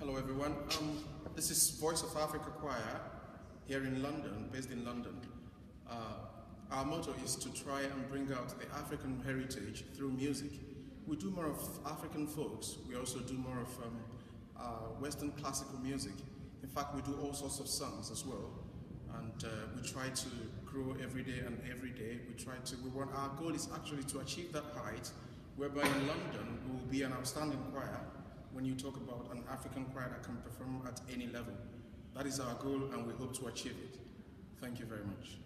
Hello everyone. This is Voice of Africa Choir here in London, based in London. Our motto is to try and bring out the African heritage through music. We do more of African folks. We also do more of Western classical music. In fact, we do all sorts of songs as well. And we try to grow every day and every day. Our goal is actually to achieve that height, whereby in London we will be an outstanding choir when you talk about an African choir that can perform at any level. That is our goal and we hope to achieve it. Thank you very much.